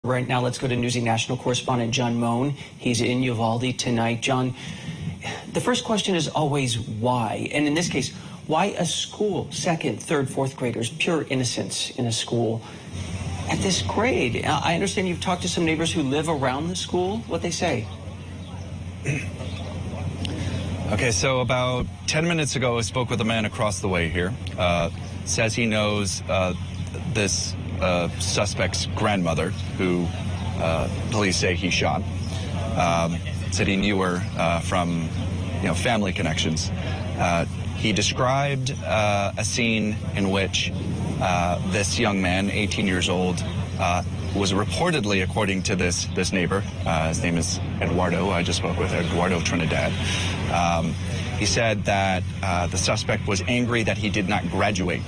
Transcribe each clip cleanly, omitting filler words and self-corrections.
Right now, let's go to Newsy National correspondent John Moan. He's in Uvalde tonight. John, the first question is always why? And in this case, why a school, second, third, fourth graders, pure innocence in a school at this grade? I understand you've talked to some neighbors who live around the school. What they say? Okay, so about 10 minutes ago, I spoke with a man across the way here. Says he knows this suspect's grandmother, who police say he shot. Said he knew her from, family connections. He described a scene in which this young man, 18 years old, was reportedly, according to this neighbor, his name is Eduardo, I just spoke with Eduardo Trinidad. He said that the suspect was angry that he did not graduate.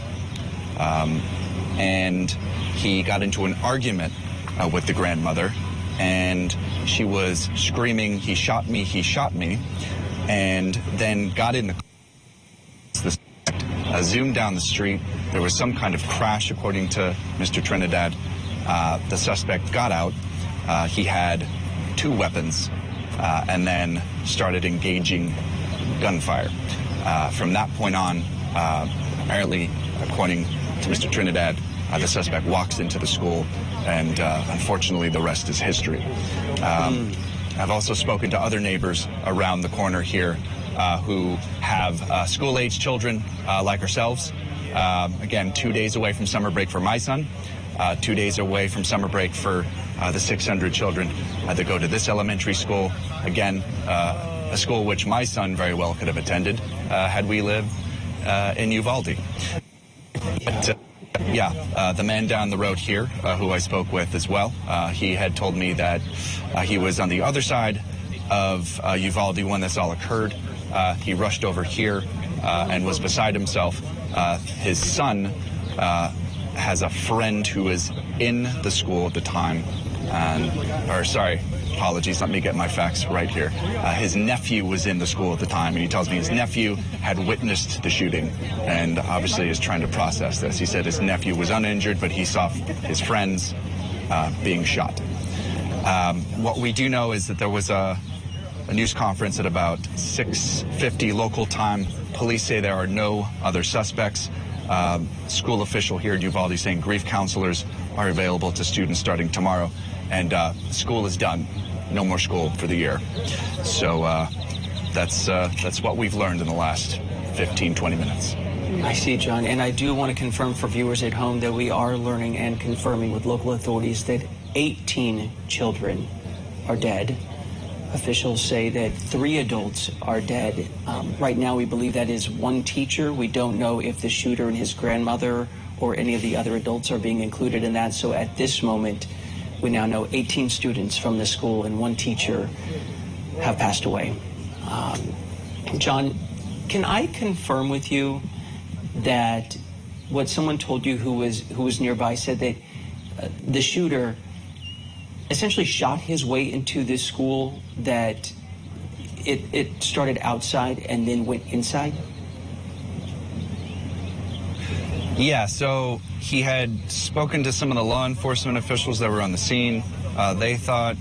And he got into an argument with the grandmother, and she was screaming, "He shot me, he shot me," and then got in the zoomed down the street. There was some kind of crash, according to Mr. Trinidad. The suspect got out. He had two weapons and then started engaging gunfire. From that point on, apparently, according to Mr. Trinidad, the suspect walks into the school, and unfortunately, the rest is history. I've also spoken to other neighbors around the corner here who have school-age children like ourselves. Again, 2 days away from summer break for my son, 2 days away from summer break for the 600 children that go to this elementary school. Again, a school which my son very well could have attended had we lived in Uvalde. But, the man down the road here, who I spoke with as well, he had told me that he was on the other side of Uvalde when this all occurred. He rushed over here and was beside himself. His son has a friend who is in the school at the time, apologies, let me get my facts right here. His nephew was in the school at the time, and he tells me his nephew had witnessed the shooting and obviously is trying to process this. He said his nephew was uninjured, but he saw his friends being shot. What we do know is that there was a news conference at about 6:50 local time. Police say there are no other suspects. School official here at Uvalde saying grief counselors are available to students starting tomorrow, and school is done. No more school for the year. So that's what we've learned in the last 15-20 minutes. I see, John, and I do want to confirm for viewers at home that we are learning and confirming with local authorities that 18 children are dead. Officials say that 3 adults are dead. Right now, we believe that is one teacher. We don't know if the shooter and his grandmother or any of the other adults are being included in that. So at this moment, we now know 18 students from the school and 1 teacher have passed away. John, can I confirm with you that what someone told you who was nearby said that the shooter essentially shot his way into this school, that it started outside and then went inside? Yeah, so he had spoken to some of the law enforcement officials that were on the scene. They thought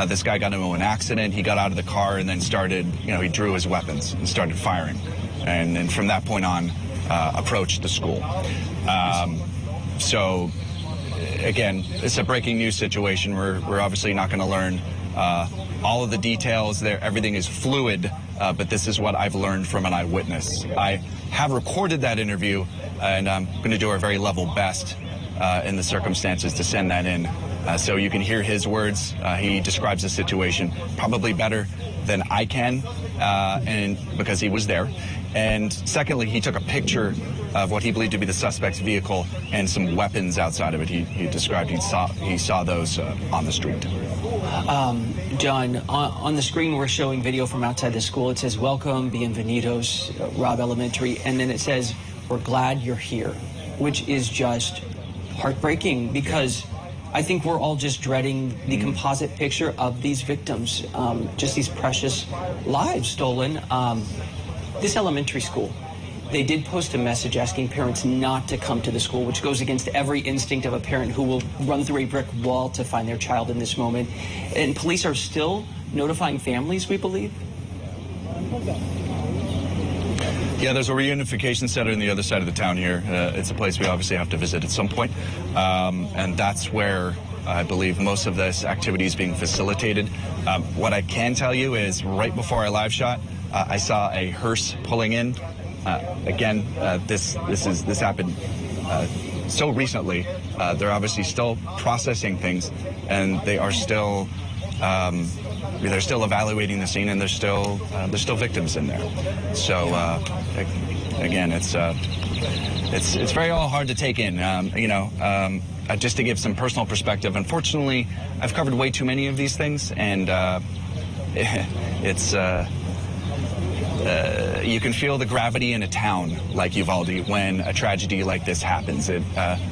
this guy got into an accident. He got out of the car and then started, he drew his weapons and started firing. And then from that point on, approached the school. So, again, it's a breaking news situation. We're obviously not going to learn all of the details there. Everything is fluid, but this is what I've learned from an eyewitness. I have recorded that interview, and I'm going to do our very level best in the circumstances to send that in so you can hear his words. He describes the situation probably better than I can, and because he was there. And secondly, he took a picture of what he believed to be the suspect's vehicle and some weapons outside of it. He described he saw those on the street. John, on the screen we're showing video from outside the school. It says, "Welcome, bienvenidos, Robb Elementary," and then it says, "We're glad you're here," which is just heartbreaking, because I think we're all just dreading the composite picture of these victims, just these precious lives stolen. This elementary school, They did post a message asking parents not to come to the school, which goes against every instinct of a parent who will run through a brick wall to find their child in this moment. And police are still notifying families, we believe? Yeah, there's a reunification center on the other side of the town here. It's a place we obviously have to visit at some point. And that's where I believe most of this activity is being facilitated. What I can tell you is right before our live shot, I saw a hearse pulling in. Again, this happened so recently. They're obviously still processing things, and they are still they're still evaluating the scene, and there's still victims in there. So again, it's very all hard to take in. Just to give some personal perspective, unfortunately, I've covered way too many of these things, and you can feel the gravity in a town like Uvalde when a tragedy like this happens.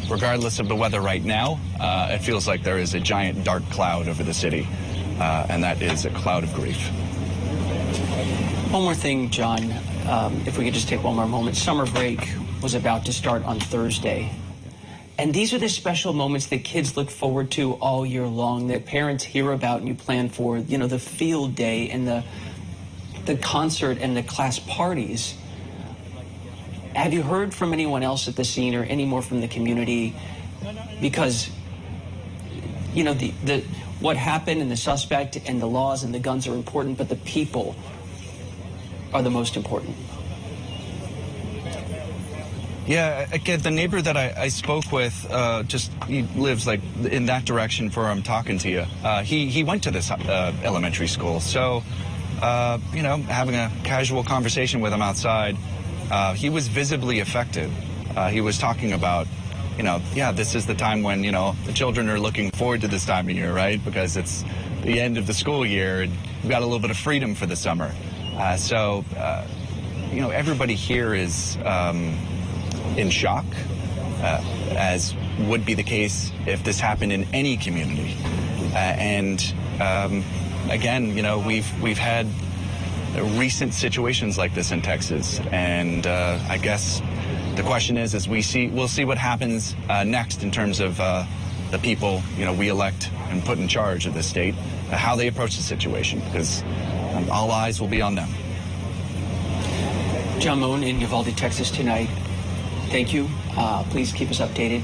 Regardless of the weather right now, it feels like there is a giant dark cloud over the city, and that is a cloud of grief. One more thing, John, if we could just take one more moment. Summer break was about to start on Thursday. And these are the special moments that kids look forward to all year long, that parents hear about and you plan for, the field day and the concert and the class parties. Have you heard from anyone else at the scene or any more from the community? Because, what happened and the suspect and the laws and the guns are important, but the people are the most important. Yeah, again, the neighbor that I spoke with, he lives like in that direction where I'm talking to you. He went to this elementary school, so having a casual conversation with him outside, he was visibly affected. He was talking about, this is the time when the children are looking forward to this time of year, right? Because it's the end of the school year, and we've got a little bit of freedom for the summer. Everybody here is in shock, as would be the case if this happened in any community. Again, we've had recent situations like this in Texas, and I guess the question is we'll see what happens next in terms of the people we elect and put in charge of the state, how they approach the situation, because all eyes will be on them. John Moon in Uvalde, Texas tonight. Thank you. Please keep us updated.